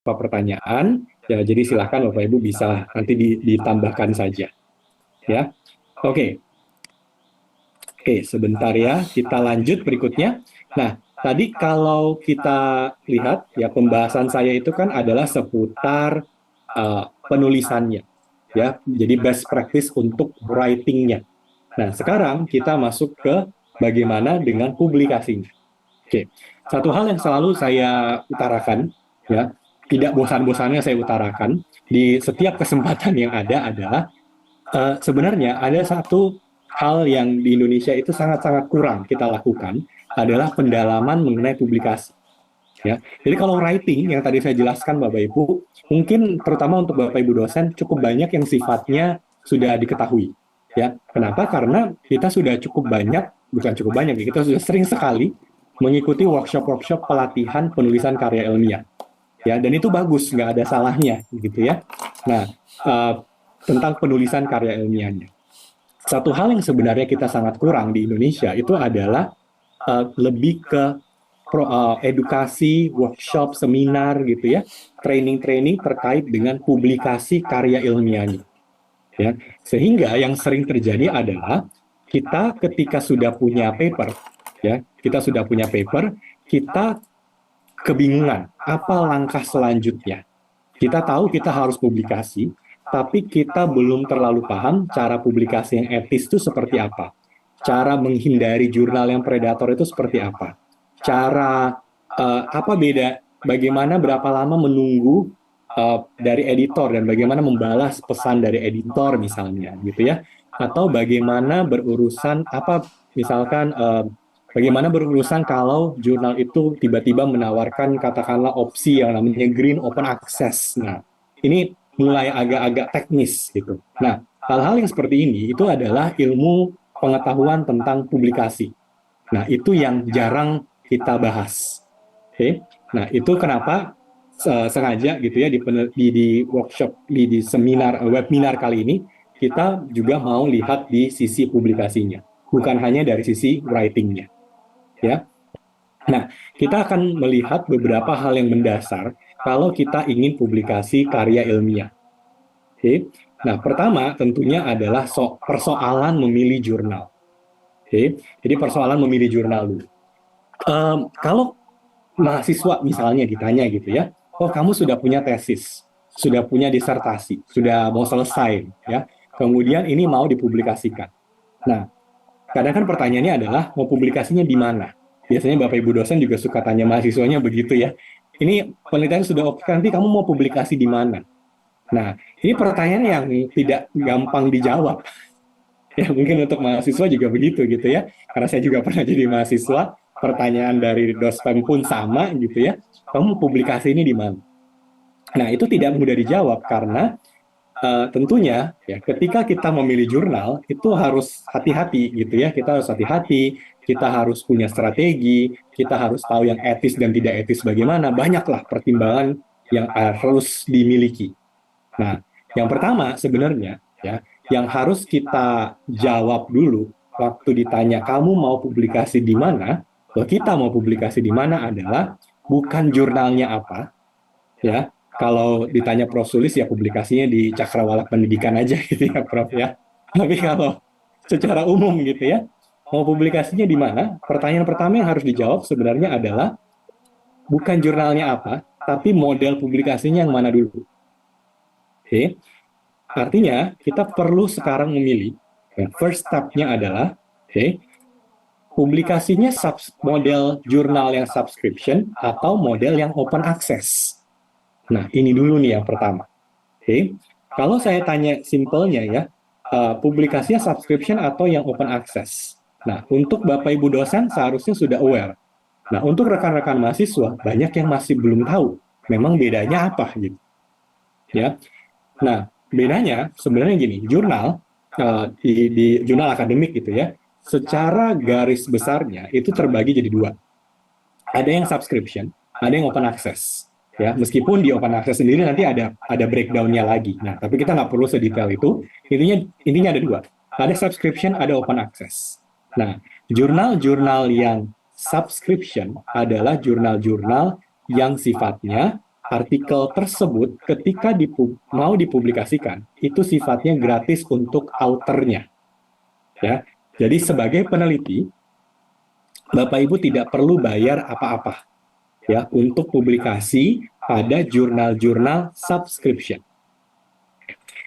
beberapa pertanyaan. Ya, jadi silakan Bapak Ibu bisa nanti ditambahkan saja. Ya, oke. Oke, sebentar ya, kita lanjut berikutnya. Nah, tadi kalau kita lihat ya pembahasan saya itu kan adalah seputar penulisannya, ya. Jadi best practice untuk writing-nya. Nah, sekarang kita masuk ke bagaimana dengan publikasinya. Oke, satu hal yang selalu saya utarakan, ya, tidak bosan-bosannya saya utarakan di setiap kesempatan yang ada adalah sebenarnya ada satu hal yang di Indonesia itu sangat-sangat kurang kita lakukan adalah pendalaman mengenai publikasi. Ya, jadi kalau writing yang tadi saya jelaskan Bapak Ibu, mungkin terutama untuk Bapak Ibu dosen cukup banyak yang sifatnya sudah diketahui. Ya, kenapa? Karena kita sudah cukup banyak, bukan cukup banyak, kita sudah sering sekali mengikuti workshop-workshop pelatihan penulisan karya ilmiah. Ya, dan itu bagus, nggak ada salahnya, gitu ya. Nah, uh, tentang penulisan karya ilmiahnya. Satu hal yang sebenarnya kita sangat kurang di Indonesia itu adalah lebih ke edukasi, workshop, seminar gitu ya, training-training terkait dengan publikasi karya ilmiahnya. Ya, sehingga yang sering terjadi adalah kita ketika sudah punya paper, ya, kita sudah punya paper, kita kebingungan apa langkah selanjutnya. Kita tahu kita harus publikasi, tapi kita belum terlalu paham cara publikasi yang etis itu seperti apa. Cara menghindari jurnal yang predator itu seperti apa. Cara apa beda, bagaimana berapa lama menunggu dari editor dan bagaimana membalas pesan dari editor misalnya gitu ya. Atau bagaimana berurusan apa misalkan bagaimana berurusan kalau jurnal itu tiba-tiba menawarkan katakanlah opsi yang namanya green open access. Nah, ini mulai agak-agak teknis gitu. Nah, hal-hal yang seperti ini itu adalah ilmu pengetahuan tentang publikasi. Nah, itu yang jarang kita bahas. Oke. Nah, itu kenapa sengaja gitu ya di workshop di seminar webinar kali ini kita juga mau lihat di sisi publikasinya, bukan hanya dari sisi writingnya ya. Nah, kita akan melihat beberapa hal yang mendasar kalau kita ingin publikasi karya ilmiah. Oke. Nah, pertama tentunya adalah persoalan memilih jurnal. Oke. Jadi persoalan memilih jurnal dulu. Kalau mahasiswa misalnya ditanya gitu ya, oh kamu sudah punya tesis, sudah punya disertasi, sudah mau selesai ya, kemudian ini mau dipublikasikan. Nah, kadang kan pertanyaannya adalah mau publikasinya di mana? Biasanya Bapak Ibu dosen juga suka tanya mahasiswanya begitu ya. Ini penelitian sudah oke, nanti kamu mau publikasi di mana? Nah, ini pertanyaan yang tidak gampang dijawab. Ya, mungkin untuk mahasiswa juga begitu gitu ya. Karena saya juga pernah jadi mahasiswa, pertanyaan dari dosen pun sama gitu ya. Kamu publikasi ini di mana? Nah, itu tidak mudah dijawab karena tentunya ya ketika kita memilih jurnal itu harus hati-hati gitu ya. Kita harus hati-hati, kita harus punya strategi, kita harus tahu yang etis dan tidak etis bagaimana. Banyaklah pertimbangan yang harus dimiliki. Nah, yang pertama sebenarnya ya, yang harus kita jawab dulu waktu ditanya kamu mau publikasi di mana, atau kita mau publikasi di mana adalah bukan jurnalnya apa, ya. Kalau ditanya Prof Sulis ya publikasinya di Cakrawala Pendidikan aja gitu ya Prof ya. Tapi kalau secara umum gitu ya, mau publikasinya di mana? Pertanyaan pertama yang harus dijawab sebenarnya adalah bukan jurnalnya apa, tapi model publikasinya yang mana dulu. Oke. Artinya, kita perlu sekarang memilih. First step-nya adalah, publikasinya model jurnal yang subscription atau model yang open access. Nah, ini dulu nih yang pertama. Kalau saya tanya simpelnya ya, publikasinya subscription atau yang open access. Nah, untuk Bapak Ibu dosen seharusnya sudah aware. Nah, untuk rekan-rekan mahasiswa, banyak yang masih belum tahu memang bedanya apa gitu. Ya, nah, bedanya sebenarnya gini, jurnal di jurnal akademik gitu ya, secara garis besarnya itu terbagi jadi dua. Ada yang subscription, ada yang open access. Ya, meskipun di open access sendiri nanti ada breakdown-nya lagi. Nah, tapi kita nggak perlu sedetail itu. Intinya ada dua. Ada subscription, ada open access. Nah, jurnal-jurnal yang subscription adalah jurnal-jurnal yang sifatnya artikel tersebut ketika mau dipublikasikan itu sifatnya gratis untuk authornya, ya. Jadi sebagai peneliti, Bapak Ibu tidak perlu bayar apa-apa, ya, untuk publikasi pada jurnal-jurnal subscription.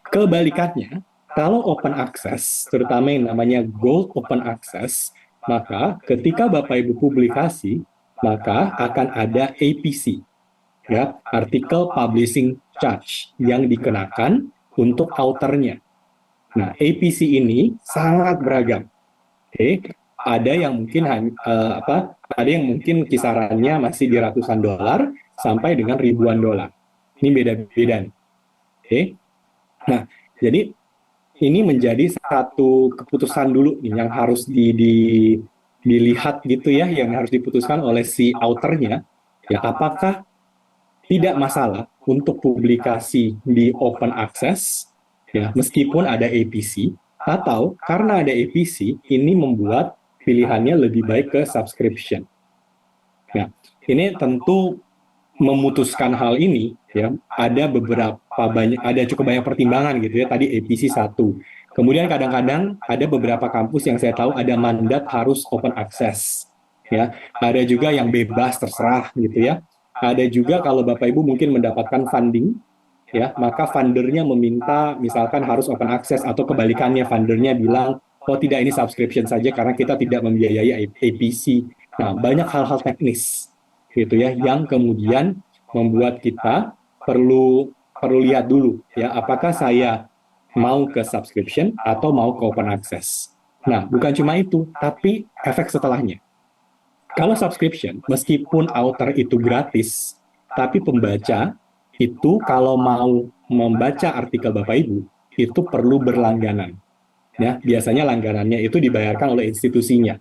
Kebalikannya, kalau open access, terutama yang namanya gold open access, maka ketika Bapak Ibu publikasi, maka akan ada APC, ya, Article Publishing Charge, yang dikenakan untuk authornya. Nah, APC ini sangat beragam. Oke, ada yang mungkin ada yang mungkin kisarannya masih di ratusan dolar sampai dengan ribuan dolar. Ini beda-beda. Oke. Nah, jadi ini menjadi satu keputusan dulu nih yang harus dilihat gitu ya, yang harus diputuskan oleh si authornya, ya, apakah tidak masalah untuk publikasi di open access, ya, meskipun ada APC, atau karena ada APC, ini membuat pilihannya lebih baik ke subscription. Nah, ini tentu memutuskan hal ini, ya, ada cukup banyak pertimbangan gitu ya. Tadi APC 1. Kemudian kadang-kadang ada beberapa kampus yang saya tahu ada mandat harus open access, ya. Ada juga yang bebas terserah gitu ya. Ada juga kalau Bapak Ibu mungkin mendapatkan funding, ya, maka fundernya meminta misalkan harus open access, atau kebalikannya fundernya bilang, oh tidak, ini subscription saja karena kita tidak membiayai APC. Nah, banyak hal-hal teknis gitu ya, yang kemudian membuat kita perlu lihat dulu ya, apakah saya mau ke subscription atau mau ke open access. Nah, bukan cuma itu, tapi efek setelahnya. Kalau subscription, meskipun author itu gratis, tapi pembaca itu kalau mau membaca artikel Bapak Ibu, itu perlu berlangganan. Ya, biasanya langganannya itu dibayarkan oleh institusinya.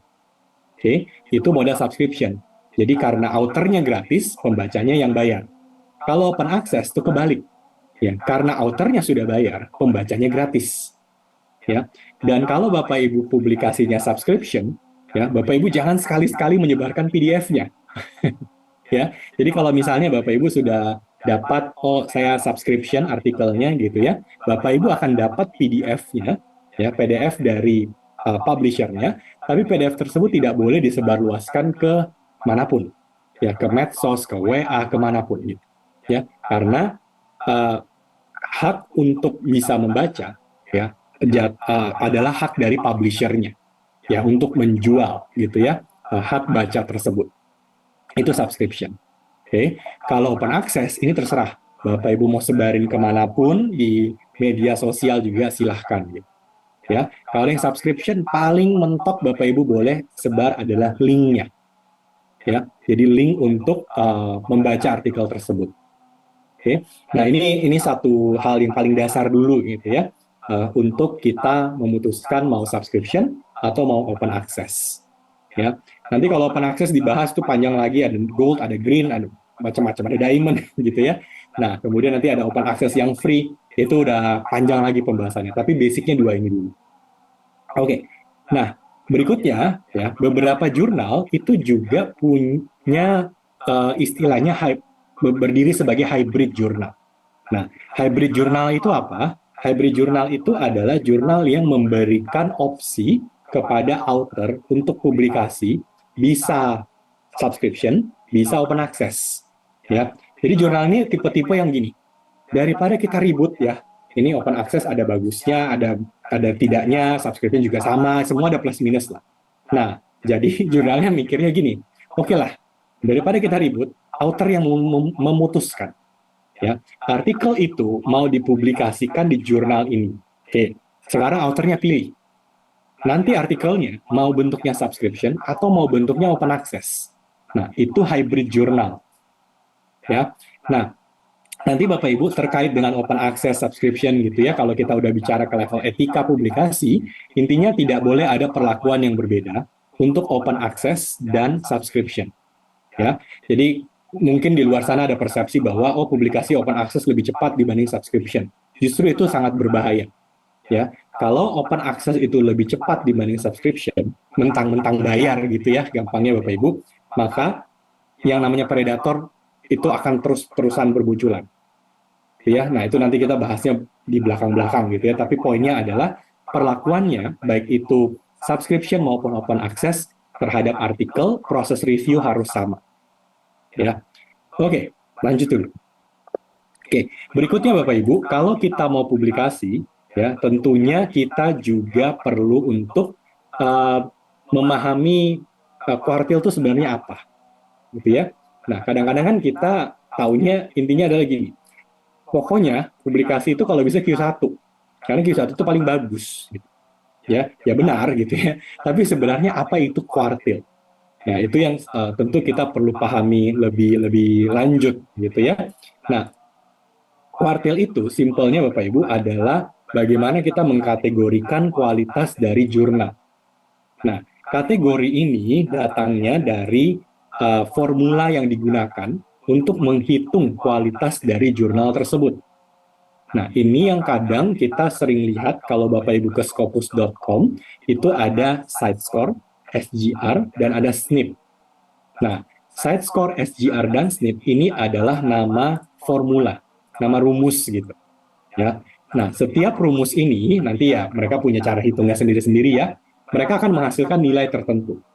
Oke, itu modal subscription. Jadi karena authornya gratis, pembacanya yang bayar. Kalau open access itu kebalik. Ya, karena authornya sudah bayar, pembacanya gratis. Ya. Dan kalau Bapak Ibu publikasinya subscription, ya, Bapak Ibu jangan sekali-sekali menyebarkan PDF-nya. Ya. Jadi kalau misalnya Bapak Ibu sudah dapat, oh saya subscription artikelnya gitu ya, Bapak Ibu akan dapat PDF-nya, ya, PDF dari publisher-nya, tapi PDF tersebut tidak boleh disebarluaskan ke manapun, ya, ke medsos, ke WA, kemanapun gitu, ya, karena uh, hak untuk bisa membaca, ya, adalah hak dari publisher-nya, ya, untuk menjual gitu ya, hak baca tersebut. Itu subscription. Oke, kalau open access ini terserah Bapak Ibu mau sebarin kemanapun di media sosial juga silahkan gitu. Ya, kalau yang subscription paling mentok Bapak Ibu boleh sebar adalah linknya. Ya, jadi link untuk membaca artikel tersebut. Oke, nah ini satu hal yang paling dasar dulu gitu ya, untuk kita memutuskan mau subscription atau mau open access. Ya, nanti kalau open access dibahas tuh panjang lagi, ada gold, ada green, ada macam-macam, ada diamond gitu ya. Nah, kemudian nanti ada open access yang free, itu udah panjang lagi pembahasannya. Tapi basicnya dua ini dulu. Oke, nah berikutnya ya, beberapa jurnal itu juga punya istilahnya berdiri sebagai hybrid jurnal. Nah, hybrid jurnal itu apa? Hybrid jurnal itu adalah jurnal yang memberikan opsi kepada author untuk publikasi, bisa subscription, bisa open access. Ya, jadi jurnal ini tipe-tipe yang gini. Daripada kita ribut ya, ini open access ada bagusnya, ada tidaknya, subscription juga sama, semua ada plus minus lah. Nah, jadi jurnalnya mikirnya gini, oke lah, daripada kita ribut, author yang memutuskan. Ya, artikel itu mau dipublikasikan di jurnal ini. Oke, sekarang authornya pilih. Nanti artikelnya mau bentuknya subscription atau mau bentuknya open access. Nah, itu hybrid jurnal. Ya. Nah, nanti Bapak Ibu terkait dengan open access subscription gitu ya, kalau kita udah bicara ke level etika publikasi, intinya tidak boleh ada perlakuan yang berbeda untuk open access dan subscription. Ya. Jadi mungkin di luar sana ada persepsi bahwa oh publikasi open access lebih cepat dibanding subscription. Justru itu sangat berbahaya. Ya. Kalau open access itu lebih cepat dibanding subscription, mentang-mentang bayar gitu ya, gampangnya Bapak Ibu, maka yang namanya predator itu akan terus-terusan bermunculan. Ya, nah itu nanti kita bahasnya di belakang-belakang gitu ya. Tapi poinnya adalah perlakuannya, baik itu subscription maupun open access terhadap artikel, proses review harus sama. Ya, oke, lanjut dulu. Oke, berikutnya Bapak Ibu, kalau kita mau publikasi, ya tentunya kita juga perlu untuk memahami kuartil itu sebenarnya apa, gitu ya. Nah, kadang-kadang kan kita taunya intinya adalah gini, pokoknya publikasi itu kalau bisa Q1, karena Q1 itu paling bagus, gitu. Ya benar gitu ya. Tapi sebenarnya apa itu kuartil? Nah, itu yang tentu kita perlu pahami lebih lebih lanjut gitu ya. Nah, kuartil itu simpelnya Bapak Ibu adalah bagaimana kita mengkategorikan kualitas dari jurnal. Nah, kategori ini datangnya dari formula yang digunakan untuk menghitung kualitas dari jurnal tersebut. Nah, ini yang kadang kita sering lihat kalau Bapak Ibu ke scopus.com, itu ada site score, SGR, dan ada SNP. Nah, site score, SGR, dan SNP ini adalah nama formula, nama rumus gitu. Ya. Nah, setiap rumus ini nanti ya mereka punya cara hitungnya sendiri-sendiri ya. Mereka akan menghasilkan nilai tertentu.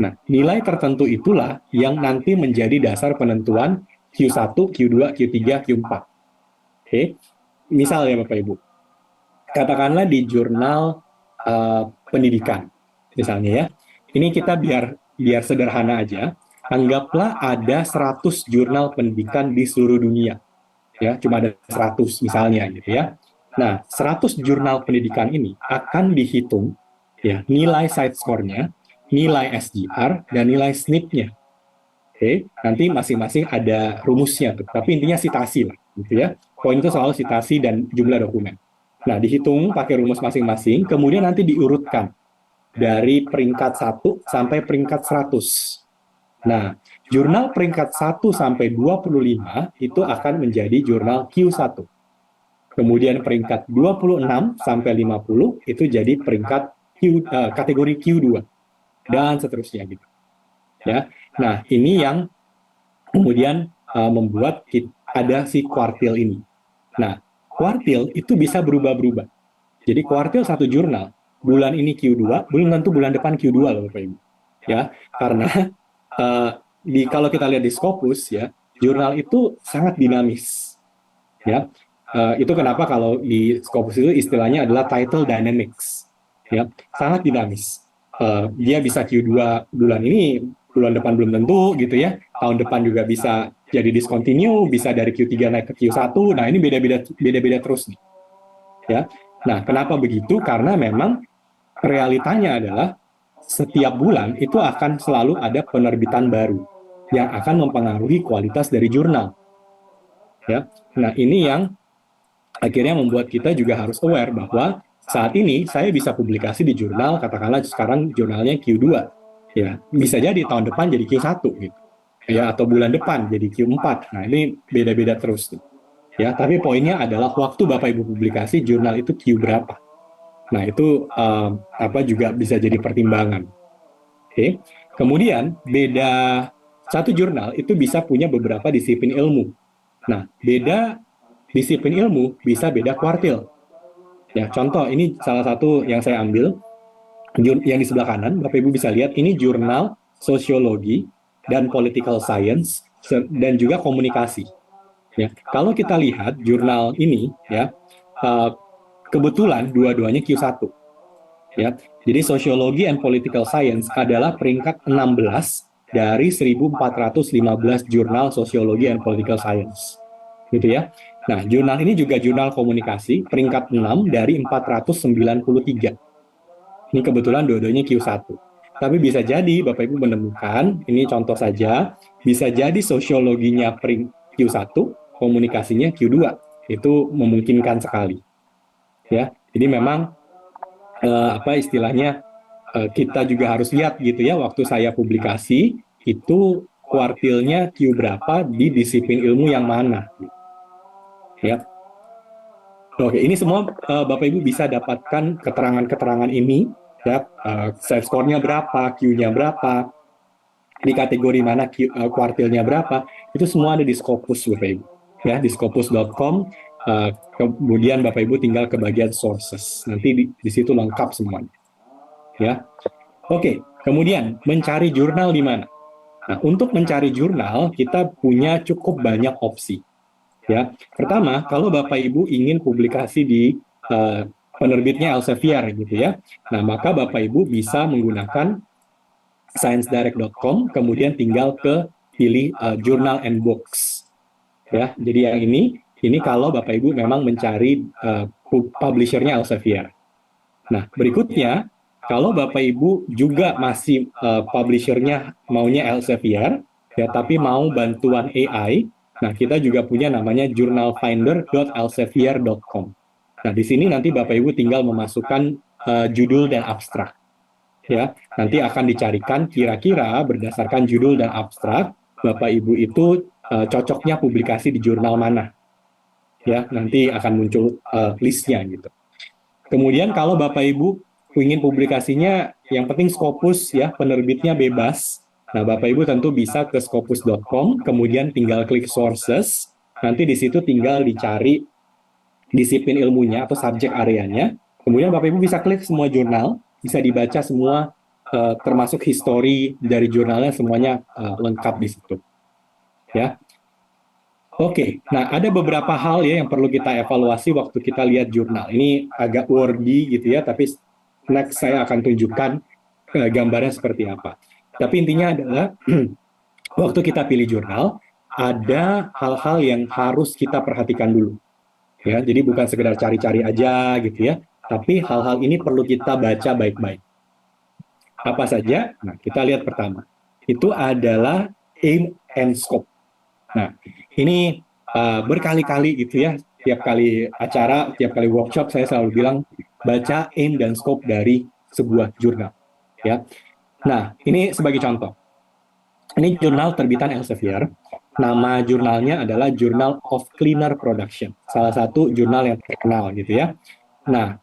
Nah, nilai tertentu itulah yang nanti menjadi dasar penentuan Q1, Q2, Q3, Q4. Oke. Misal ya Bapak Ibu, katakanlah di jurnal pendidikan, misalnya ya. Ini kita biar sederhana aja. Anggaplah ada 100 jurnal pendidikan di seluruh dunia. Ya, cuma ada 100 misalnya gitu ya. Nah, 100 jurnal pendidikan ini akan dihitung ya, nilai site score-nya, nilai SGR, dan nilai SNP-nya. Oke, nanti masing-masing ada rumusnya tuh. Tapi intinya citasi lah, gitu ya. Poin itu selalu citasi dan jumlah dokumen. Nah, dihitung pakai rumus masing-masing, kemudian nanti diurutkan dari peringkat 1 sampai peringkat 100. Nah, jurnal peringkat 1 sampai 25 itu akan menjadi jurnal Q1. Kemudian peringkat 26 sampai 50 itu jadi peringkat kategori Q2 dan seterusnya gitu. Ya. Nah, ini yang kemudian membuat ada si kuartil ini. Nah, kuartil itu bisa berubah-berubah. Jadi kuartil satu jurnal, bulan ini Q2, belum tentu bulan depan Q2 loh Bapak Ibu. Ya, karena kalau kita lihat di Scopus ya, jurnal itu sangat dinamis. Ya, itu kenapa kalau di Scopus itu istilahnya adalah title dynamics. Ya, sangat dinamis. Dia bisa Q2 bulan ini, bulan depan belum tentu gitu ya. Tahun depan juga bisa jadi discontinue, bisa dari Q3 naik ke Q1. Nah, ini beda-beda terus nih. Ya. Nah, kenapa begitu? Karena memang realitanya adalah setiap bulan itu akan selalu ada penerbitan baru yang akan mempengaruhi kualitas dari jurnal. Ya. Nah, ini yang akhirnya membuat kita juga harus aware bahwa saat ini saya bisa publikasi di jurnal, katakanlah sekarang jurnalnya Q2. Ya, bisa jadi tahun depan jadi Q1 gitu. Ya, atau bulan depan jadi Q4. Nah, ini beda-beda terus. Ya, tapi poinnya adalah waktu Bapak Ibu publikasi jurnal itu Q berapa. Nah, itu juga bisa jadi pertimbangan. Oke. Kemudian beda satu jurnal itu bisa punya beberapa disiplin ilmu. Nah, beda disiplin ilmu bisa beda kuartil. Ya, contoh ini salah satu yang saya ambil yang di sebelah kanan, Bapak Ibu bisa lihat ini jurnal sosiologi dan political science dan juga komunikasi. Ya, kalau kita lihat jurnal ini ya kebetulan dua-duanya Q1. Ya. Jadi sosiologi and political science adalah peringkat 16 dari 1415 jurnal sosiologi and political science. Gitu ya. Nah, jurnal ini juga jurnal komunikasi, peringkat 6 dari 493. Ini kebetulan dua-duanya Q1. Tapi bisa jadi Bapak Ibu menemukan, ini contoh saja, bisa jadi sosiologinya Q1, komunikasinya Q2. Itu memungkinkan sekali. Ya. Jadi memang istilahnya kita juga harus lihat gitu ya, waktu saya publikasi itu kuartilnya Q berapa di disiplin ilmu yang mana. Ya. Oke, ini semua Bapak Ibu bisa dapatkan keterangan-keterangan ini ya, site score-nya berapa, Q-nya berapa. di kategori mana, kuartilnya berapa, itu semua ada di Scopus Bapak Ibu. Ya, di scopus.com, kemudian Bapak Ibu tinggal ke bagian sources. Nanti di situ lengkap semuanya. Ya. Oke, kemudian mencari jurnal di mana? Nah, untuk mencari jurnal kita punya cukup banyak opsi. Ya, pertama, kalau Bapak Ibu ingin publikasi di uh, penerbitnya Elsevier gitu ya, nah maka Bapak Ibu bisa menggunakan sciencedirect.com, kemudian tinggal ke pilih Journal and Books. Ya, jadi yang ini kalau Bapak Ibu memang mencari publishernya Elsevier. Nah, berikutnya, kalau Bapak Ibu juga masih publishernya maunya Elsevier, ya tapi mau bantuan AI, nah kita juga punya namanya journalfinder.elsevier.com. Nah, di sini nanti Bapak Ibu tinggal memasukkan judul dan abstrak. Ya, nanti akan dicarikan kira-kira berdasarkan judul dan abstrak, Bapak Ibu itu cocoknya publikasi di jurnal mana. Ya, nanti akan muncul listnya gitu. Kemudian kalau Bapak Ibu ingin publikasinya, yang penting Scopus ya, penerbitnya bebas. Nah, Bapak Ibu tentu bisa ke scopus.com, kemudian tinggal klik sources, nanti di situ tinggal dicari disiplin ilmunya atau subjek areanya. Kemudian Bapak Ibu bisa klik semua jurnal, bisa dibaca semua, termasuk history dari jurnalnya, semuanya lengkap di situ. Ya, Oke, nah ada beberapa hal ya yang perlu kita evaluasi waktu kita lihat jurnal. Ini agak wordy gitu ya, tapi next saya akan tunjukkan gambarnya seperti apa. Tapi intinya adalah waktu kita pilih jurnal, ada hal-hal yang harus kita perhatikan dulu. Ya, jadi bukan sekedar cari-cari aja gitu ya, tapi hal-hal ini perlu kita baca baik-baik. Apa saja? Nah, kita lihat pertama. Itu adalah aim and scope. Nah, ini berkali-kali gitu ya, tiap kali acara, tiap kali workshop saya selalu bilang baca aim dan scope dari sebuah jurnal. Ya, nah ini sebagai contoh. Ini jurnal terbitan Elsevier. Nama jurnalnya adalah Journal of Cleaner Production, salah satu jurnal yang terkenal gitu ya. Nah,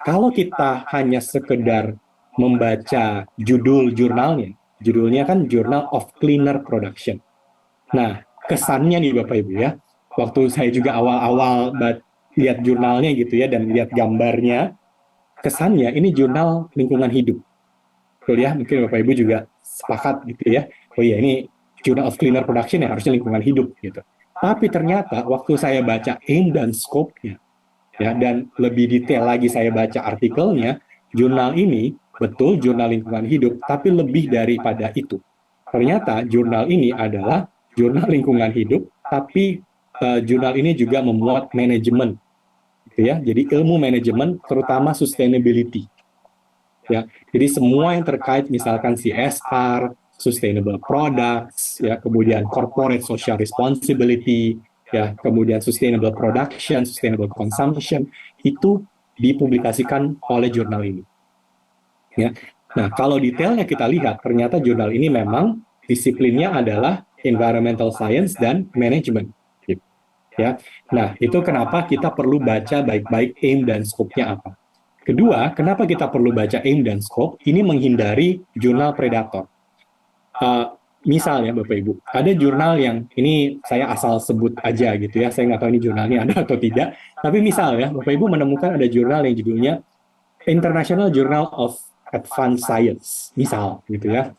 kalau kita hanya sekedar membaca judul judulnya kan Journal of Cleaner Production. Nah, kesannya nih Bapak Ibu ya, waktu saya juga awal-awal lihat jurnalnya gitu ya dan lihat gambarnya, kesannya ini jurnal lingkungan hidup. Betul ya, mungkin Bapak Ibu juga sepakat gitu ya. Oh iya, ini Journal of Cleaner Production ya, harusnya lingkungan hidup gitu. Tapi ternyata waktu saya baca aim dan scope-nya, ya, dan lebih detail lagi saya baca artikelnya, jurnal ini betul jurnal lingkungan hidup, tapi lebih daripada itu. Ternyata jurnal ini adalah jurnal lingkungan hidup, tapi jurnal ini juga memuat manajemen, gitu ya. Jadi ilmu manajemen, terutama sustainability. Ya, jadi semua yang terkait misalkan CSR, sustainable products, ya, kemudian corporate social responsibility, ya, kemudian sustainable production, sustainable consumption, itu dipublikasikan oleh jurnal ini. Ya. Nah, kalau detailnya kita lihat, ternyata jurnal ini memang disiplinnya adalah environmental science dan management. Ya. Nah, itu kenapa kita perlu baca baik-baik aim dan scope-nya apa. Kedua, kenapa kita perlu baca aim dan scope? Ini menghindari jurnal predator. Misal ya Bapak Ibu, ada jurnal yang ini saya asal sebut aja gitu ya, saya nggak tahu ini jurnalnya ada atau tidak, tapi misal ya Bapak Ibu menemukan ada jurnal yang judulnya International Journal of Advanced Science, misal gitu ya,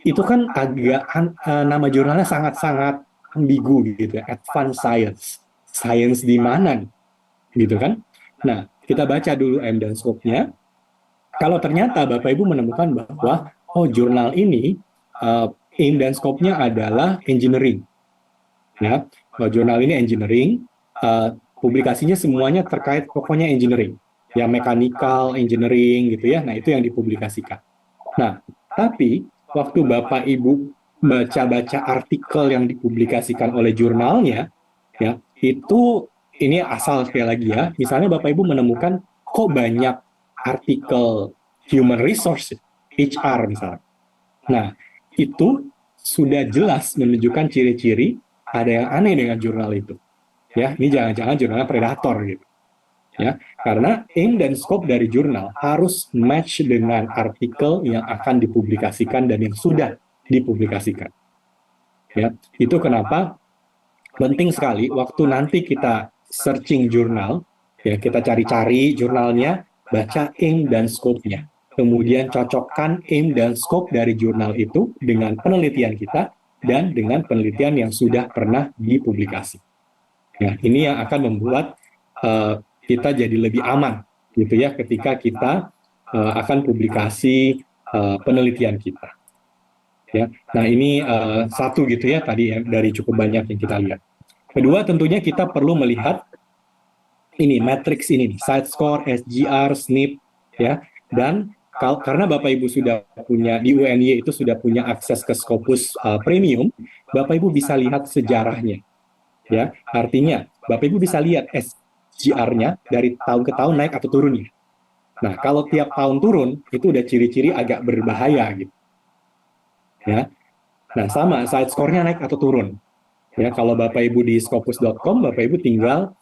itu kan agak nama jurnalnya sangat-sangat ambigu gitu ya, Advanced Science, science di mana gitu kan. Nah, kita baca dulu aim dan scope-nya. Kalau ternyata Bapak Ibu menemukan bahwa oh jurnal ini aim dan scope-nya adalah engineering. Ya, jurnal ini engineering, publikasinya semuanya terkait pokoknya engineering. Ya, mechanical engineering gitu ya. Nah, itu yang dipublikasikan. Nah, tapi waktu Bapak Ibu baca-baca artikel yang dipublikasikan oleh jurnalnya, ya, itu ini asal sekali lagi ya. Misalnya Bapak Ibu menemukan kok banyak artikel human resource, HR misalnya. Nah, itu sudah jelas menunjukkan ciri-ciri ada yang aneh dengan jurnal itu. Ya, ini jangan-jangan jurnalnya predator gitu. Ya, karena aim dan scope dari jurnal harus match dengan artikel yang akan dipublikasikan dan yang sudah dipublikasikan. Ya, itu kenapa penting sekali waktu nanti kita searching jurnal, ya kita cari-cari jurnalnya, baca aim dan scope-nya. Kemudian cocokkan aim dan scope dari jurnal itu dengan penelitian kita dan dengan penelitian yang sudah pernah dipublikasi. Nah, ini yang akan membuat kita jadi lebih aman gitu ya ketika kita akan publikasi penelitian kita. Ya. Nah, ini satu gitu ya tadi ya, dari cukup banyak yang kita lihat. Kedua, tentunya kita perlu melihat ini matriks ini, site score, SGR, SNP, ya. Dan karena Bapak Ibu sudah punya di UNY itu sudah punya akses ke Scopus Premium, Bapak Ibu bisa lihat sejarahnya. Ya, artinya Bapak Ibu bisa lihat SGR-nya dari tahun ke tahun naik atau turunnya. Nah, kalau tiap tahun turun, itu udah ciri-ciri agak berbahaya gitu. Ya. Nah, sama site score-nya naik atau turun. Ya, kalau Bapak Ibu di scopus.com, Bapak Ibu tinggal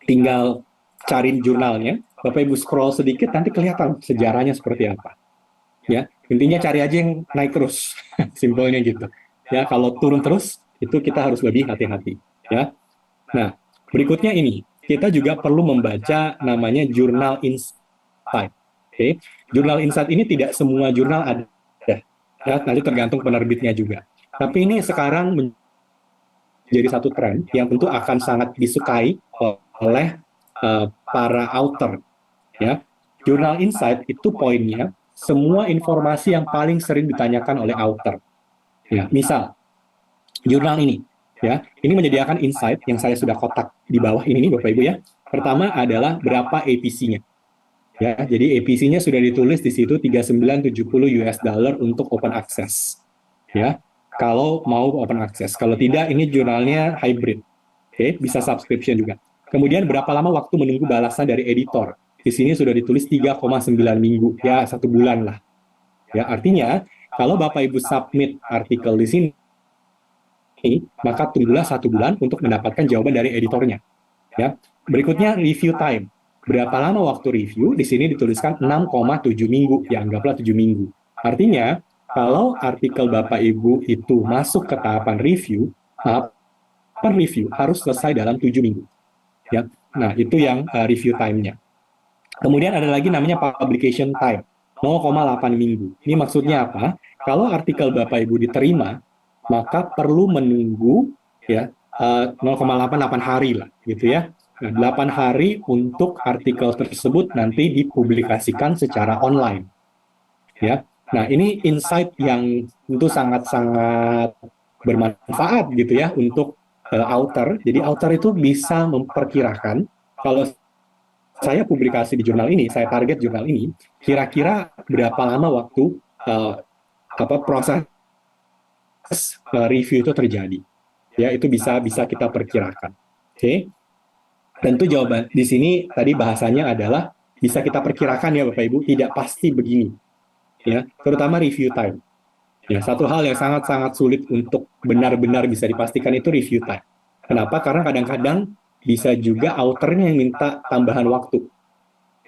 tinggal cari jurnalnya, Bapak Ibu scroll sedikit nanti kelihatan sejarahnya seperti apa. Ya, intinya cari aja yang naik terus, simpelnya gitu. Ya, kalau turun terus itu kita harus lebih hati-hati. Ya, nah berikutnya ini kita juga perlu membaca namanya jurnal insight. Oke, jurnal insight ini tidak semua jurnal ada. Ya, nanti tergantung penerbitnya juga. Tapi ini sekarang menjadi satu tren yang tentu akan sangat disukai oleh para author. Ya, jurnal insight itu poinnya semua informasi yang paling sering ditanyakan oleh author. Ya, misal jurnal ini, ya, ini menyediakan insight yang saya sudah kotak di bawah ini nih Bapak Ibu ya. Pertama adalah berapa APC-nya. Ya, jadi APC-nya sudah ditulis di situ 3970 US dollar untuk open access. Ya, kalau mau open access. Kalau tidak, ini jurnalnya hybrid. Oke, bisa subscription juga. Kemudian berapa lama waktu menunggu balasan dari editor? Di sini sudah ditulis 3,9 minggu, ya 1 bulan lah. Ya, artinya kalau Bapak Ibu submit artikel di sini, maka tunggulah 1 bulan untuk mendapatkan jawaban dari editornya. Ya, berikutnya review time. Berapa lama waktu review? Di sini dituliskan 6,7 minggu, ya anggaplah 7 minggu. Artinya, kalau artikel Bapak Ibu itu masuk ke tahapan review harus selesai dalam 7 minggu. Ya, nah itu yang review time-nya. Kemudian ada lagi namanya publication time, 0,8 minggu. Ini maksudnya apa? Kalau artikel Bapak Ibu diterima, maka perlu menunggu ya 0,88 hari lah, gitu ya. Nah, 8 hari untuk artikel tersebut nanti dipublikasikan secara online. Ya. Nah, ini insight yang tentu sangat-sangat bermanfaat gitu ya untuk author. Jadi author itu bisa memperkirakan kalau saya publikasi di jurnal ini, saya target jurnal ini, kira-kira berapa lama waktu proses review itu terjadi. Ya, itu bisa kita perkirakan. Oke. Tentu jawaban di sini tadi bahasanya adalah bisa kita perkirakan ya Bapak Ibu, tidak pasti begini. Ya, terutama review time. Ya, satu hal yang sangat-sangat sulit untuk benar-benar bisa dipastikan itu review time. Kenapa? Karena kadang-kadang bisa juga authornya yang minta tambahan waktu.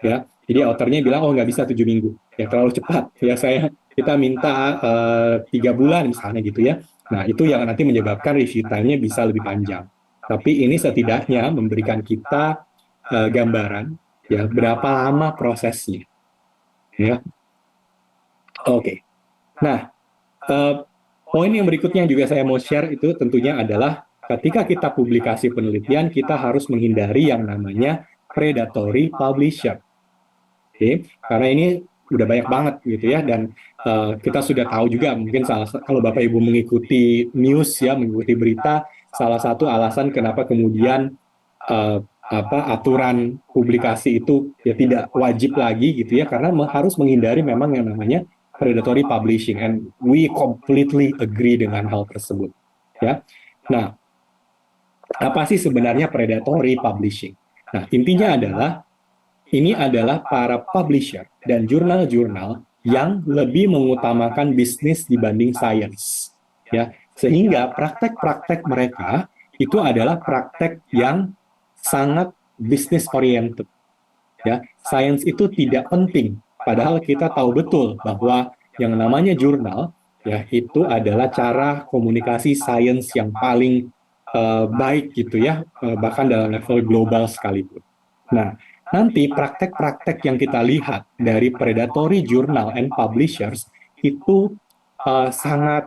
Ya, jadi authornya bilang, oh nggak bisa 7 minggu. Ya, terlalu cepat. Ya, kita minta 3 bulan misalnya gitu ya. Nah, itu yang nanti menyebabkan review time-nya bisa lebih panjang. Tapi ini setidaknya memberikan kita gambaran ya berapa lama prosesnya. Ya, oke. Nah, poin yang berikutnya yang juga saya mau share itu tentunya adalah ketika kita publikasi penelitian, kita harus menghindari yang namanya predatory publisher. Oke, karena ini udah banyak banget gitu ya, dan kita sudah tahu juga mungkin kalau Bapak Ibu mengikuti news ya, mengikuti berita, salah satu alasan kenapa kemudian aturan publikasi itu ya tidak wajib lagi gitu ya, karena harus menghindari memang yang namanya predatory publishing, and we completely agree dengan hal tersebut. Ya, nah apa sih sebenarnya predatory publishing? Nah intinya adalah ini adalah para publisher dan jurnal-jurnal yang lebih mengutamakan bisnis dibanding sains. Ya, sehingga praktek-praktek mereka itu adalah praktek yang sangat bisnis oriented. Ya, sains itu tidak penting, padahal kita tahu betul bahwa yang namanya jurnal, ya itu adalah cara komunikasi sains yang paling baik gitu ya, bahkan dalam level global sekalipun. Nah, nanti praktek-praktek yang kita lihat dari predatory journal and publishers itu sangat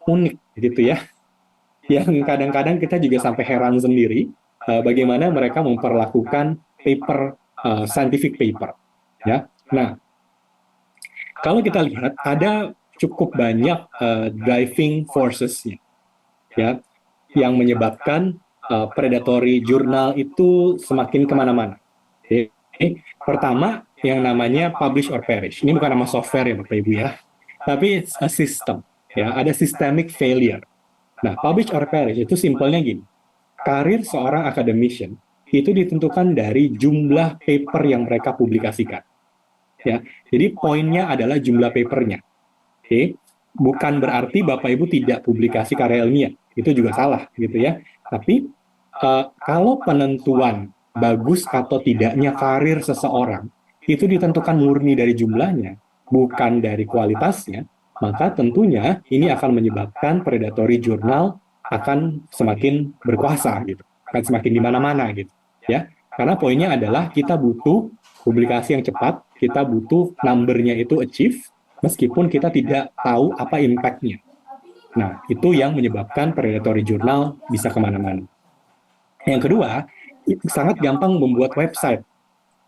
unik gitu ya, yang kadang-kadang kita juga sampai heran sendiri bagaimana mereka memperlakukan paper, scientific paper, ya. Nah, kalau kita lihat ada cukup banyak driving forces ya yang menyebabkan predatory jurnal itu semakin kemana-mana. Oke. Pertama, yang namanya publish or perish. Ini bukan nama software ya Bapak Ibu ya, tapi it's a system. Ya, ada systemic failure. Nah, publish or perish itu simpelnya gini. Karir seorang academician itu ditentukan dari jumlah paper yang mereka publikasikan. Ya, jadi poinnya adalah jumlah papernya. Oke, bukan berarti Bapak Ibu tidak publikasi karya ilmiah, itu juga salah gitu ya. Tapi kalau penentuan bagus atau tidaknya karir seseorang itu ditentukan murni dari jumlahnya, bukan dari kualitasnya, maka tentunya ini akan menyebabkan predatory jurnal akan semakin berkuasa gitu, akan semakin di mana-mana gitu ya. Karena poinnya adalah kita butuh publikasi yang cepat, kita butuh number-nya itu achieve, meskipun kita tidak tahu apa impact-nya. Nah, itu yang menyebabkan predatory journal bisa kemana-mana. Yang kedua, sangat gampang membuat website.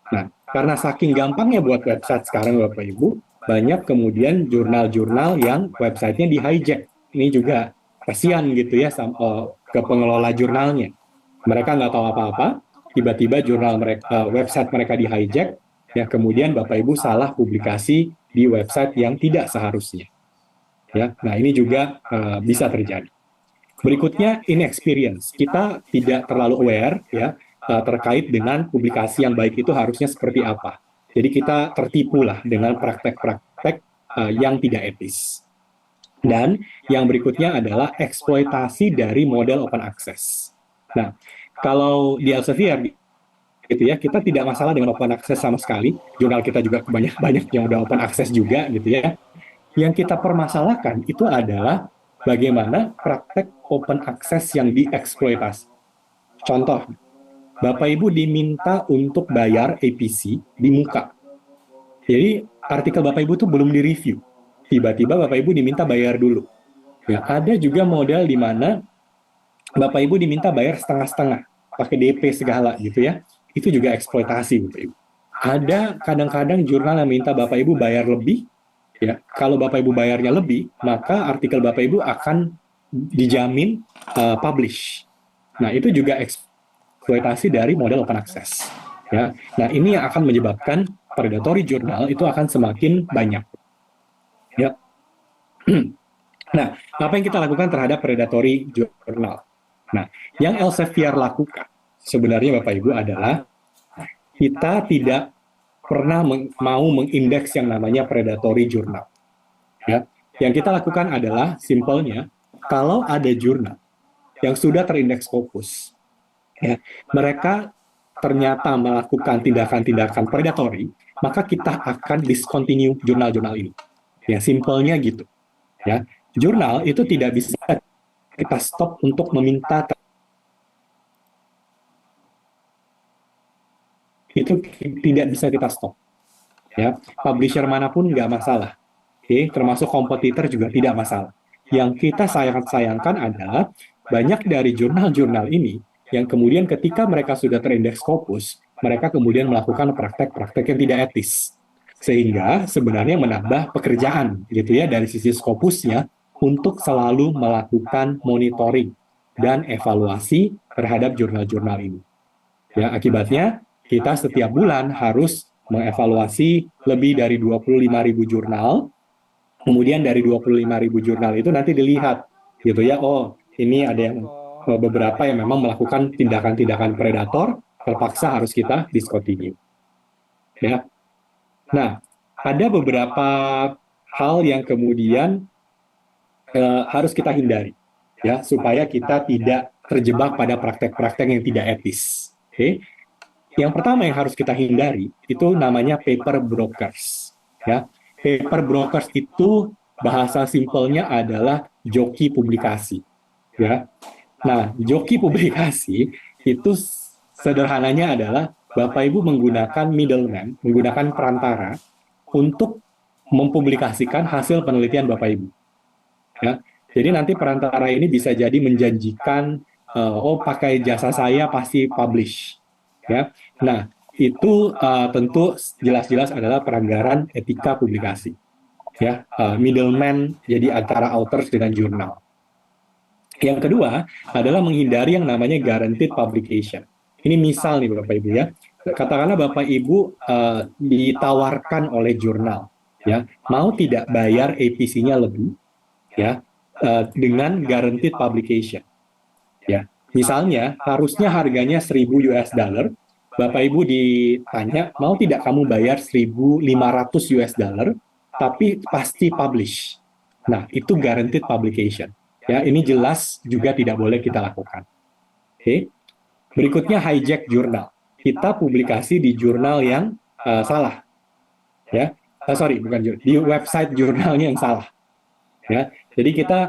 Nah, karena saking gampangnya buat website sekarang Bapak Ibu, banyak kemudian jurnal-jurnal yang websitenya di-hijack. Ini juga kasihan gitu ya ke pengelola jurnalnya. Mereka nggak tahu apa-apa, tiba-tiba jurnal mereka, website mereka di-hijack, ya kemudian Bapak Ibu salah publikasi di website yang tidak seharusnya. Ya, nah ini juga bisa terjadi. Berikutnya inexperience. Kita tidak terlalu aware ya terkait dengan publikasi yang baik itu harusnya seperti apa. Jadi kita tertipu lah dengan praktek-praktek yang tidak etis. Dan yang berikutnya adalah eksploitasi dari model open access. Nah, kalau di Elsevier gitu ya, kita tidak masalah dengan open access sama sekali. Jurnal kita juga banyak yang udah open access juga gitu ya. Yang kita permasalahkan itu adalah bagaimana praktek open access yang dieksploitasi. Contoh, Bapak Ibu diminta untuk bayar APC di muka. Jadi artikel Bapak Ibu itu belum direview. Tiba-tiba Bapak Ibu diminta bayar dulu. Ya, ada juga model di mana Bapak Ibu diminta bayar setengah-setengah, pakai DP segala gitu ya. Itu juga eksploitasi Bapak Ibu. Ada kadang-kadang jurnal yang minta Bapak Ibu bayar lebih, ya. Kalau Bapak Ibu bayarnya lebih, maka artikel Bapak Ibu akan dijamin publish. Nah, itu juga eksploitasi dari model open access. Ya. Nah, ini yang akan menyebabkan predatory jurnal itu akan semakin banyak. Ya. Nah, apa yang kita lakukan terhadap predatory jurnal? Nah, yang Elsevier lakukan sebenarnya Bapak Ibu adalah kita tidak pernah mau mengindeks yang namanya predatory jurnal. Ya. Yang kita lakukan adalah simpelnya, kalau ada jurnal yang sudah terindeks Scopus, ya, mereka ternyata melakukan tindakan-tindakan predatory, maka kita akan discontinue jurnal-jurnal ini. Ya, simpelnya gitu. Ya, jurnal itu tidak bisa kita stop untuk meminta, itu tidak bisa kita stop. Ya, publisher manapun nggak masalah. Oke, termasuk kompetitor juga tidak masalah. Yang kita sayangkan adalah banyak dari jurnal-jurnal ini yang kemudian ketika mereka sudah terindeks Scopus, mereka kemudian melakukan praktek-praktek yang tidak etis. Sehingga sebenarnya menambah pekerjaan gitu ya dari sisi Scopusnya untuk selalu melakukan monitoring dan evaluasi terhadap jurnal-jurnal ini. Ya, akibatnya kita setiap bulan harus mengevaluasi lebih dari 25.000 jurnal. Kemudian dari 25.000 jurnal itu nanti dilihat gitu ya, oh ini ada yang beberapa yang memang melakukan tindakan-tindakan predator, terpaksa harus kita discontinue. Ya. Nah, ada beberapa hal yang kemudian harus kita hindari ya supaya kita tidak terjebak pada praktek-praktek yang tidak etis. Oke. Yang pertama yang harus kita hindari itu namanya paper brokers. Ya, Paper brokers itu bahasa simpelnya adalah joki publikasi, ya. Nah, joki publikasi itu sederhananya adalah Bapak Ibu menggunakan middleman, menggunakan perantara untuk mempublikasikan hasil penelitian Bapak Ibu. Ya. Jadi nanti perantara ini bisa jadi menjanjikan, oh pakai jasa saya pasti publish. Ya. Nah, itu tentu jelas-jelas adalah pelanggaran etika publikasi. Ya, middleman jadi antara authors dengan jurnal. Yang kedua adalah menghindari yang namanya guaranteed publication. Ini misal nih Bapak Ibu ya, katakanlah Bapak Ibu ditawarkan oleh jurnal, ya mau tidak bayar APC-nya lebih, ya dengan guaranteed publication. Ya, misalnya harusnya harganya 1.000 US dollar, Bapak Ibu ditanya mau tidak kamu bayar 1.500 US dollar, tapi pasti publish. Nah, itu guaranteed publication. Ya, ini jelas juga tidak boleh kita lakukan. Oke. Berikutnya hijack jurnal. Kita publikasi di jurnal yang salah. Ya, sorry bukan jurnal, di website jurnalnya yang salah. Ya, jadi kita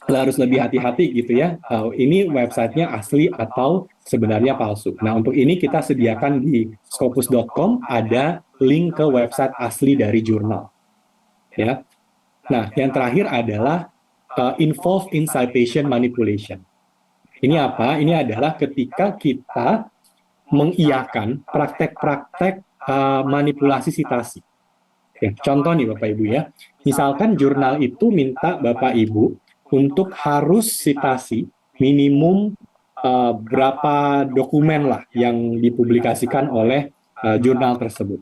harus lebih hati-hati gitu ya. Ini websitenya asli atau sebenarnya palsu. Nah, untuk ini kita sediakan di scopus.com ada link ke website asli dari jurnal. Ya. Nah, yang terakhir adalah involved in citation manipulation. Ini apa? Ini adalah ketika kita mengiyakan praktek-praktek manipulasi citasi. Ya, contoh nih Bapak Ibu ya, misalkan jurnal itu minta Bapak Ibu untuk harus citasi minimum berapa dokumen lah yang dipublikasikan oleh jurnal tersebut.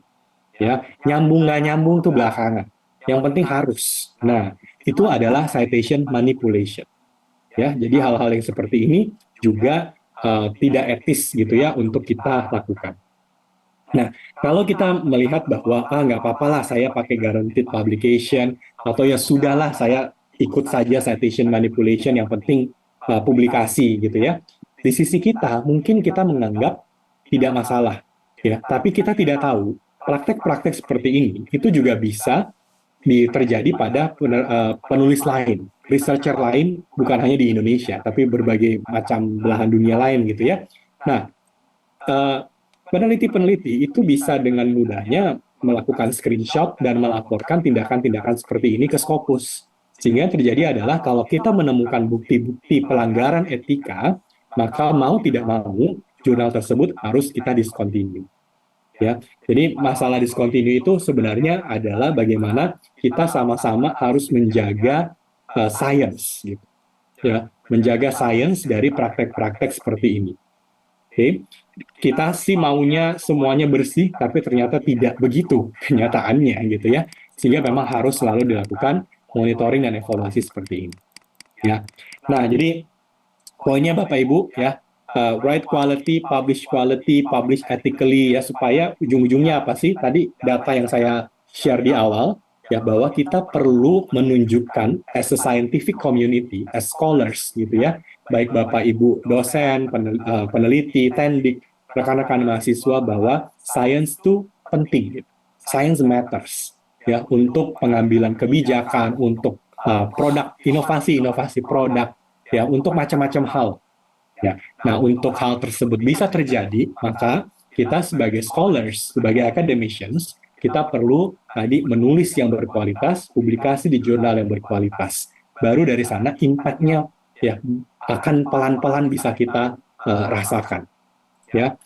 Ya, nyambung nggak nyambung tuh belakangan. Yang penting harus. Nah, itu adalah citation manipulation. Ya, jadi hal-hal yang seperti ini juga tidak etis gitu ya untuk kita lakukan. Nah, kalau kita melihat bahwa nggak apa-apa lah saya pakai guaranteed publication atau ya sudahlah saya ikut saja citation manipulation yang penting publikasi gitu ya. Di sisi kita mungkin kita menganggap tidak masalah ya, tapi kita tidak tahu praktek-praktek seperti ini itu juga bisa terjadi pada penulis lain, researcher lain, bukan hanya di Indonesia, tapi berbagai macam belahan dunia lain gitu ya. Nah, peneliti-peneliti itu bisa dengan mudahnya melakukan screenshot dan melaporkan tindakan-tindakan seperti ini ke Scopus. Sehingga yang terjadi adalah kalau kita menemukan bukti-bukti pelanggaran etika, maka mau tidak mau jurnal tersebut harus kita discontinue. Ya, jadi masalah discontinue itu sebenarnya adalah bagaimana kita sama-sama harus menjaga science, gitu. Ya, menjaga science dari praktek-praktek seperti ini. Oke, kita sih maunya semuanya bersih, tapi ternyata tidak begitu kenyataannya, gitu ya. Sehingga memang harus selalu dilakukan monitoring dan evaluasi seperti ini. Ya, nah jadi poinnya Bapak Ibu ya, write quality, publish ethically ya, supaya ujung-ujungnya apa sih? Tadi data yang saya share di awal ya, bahwa kita perlu menunjukkan as a scientific community, as scholars gitu ya, baik Bapak Ibu dosen, peneliti, tendik, rekan-rekan mahasiswa bahwa science itu penting, gitu. Science matters ya untuk pengambilan kebijakan, untuk produk, inovasi produk ya, untuk macam-macam hal. Ya. Nah, untuk hal tersebut bisa terjadi, maka kita sebagai scholars, sebagai academicians, kita perlu tadi menulis yang berkualitas, publikasi di jurnal yang berkualitas. Baru dari sana impact-nya ya akan pelan-pelan bisa kita rasakan. Ya,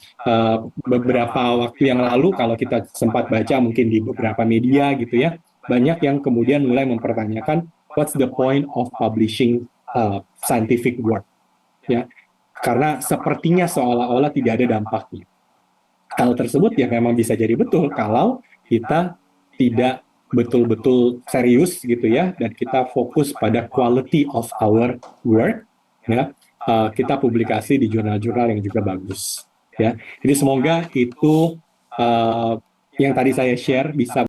beberapa waktu yang lalu kalau kita sempat baca mungkin di beberapa media gitu ya, banyak yang kemudian mulai mempertanyakan what's the point of publishing scientific work, ya, karena sepertinya seolah-olah tidak ada dampaknya. Hal tersebut ya memang bisa jadi betul kalau kita tidak betul-betul serius gitu ya, dan kita fokus pada quality of our work, ya, kita publikasi di jurnal-jurnal yang juga bagus. Ya, jadi semoga itu yang tadi saya share bisa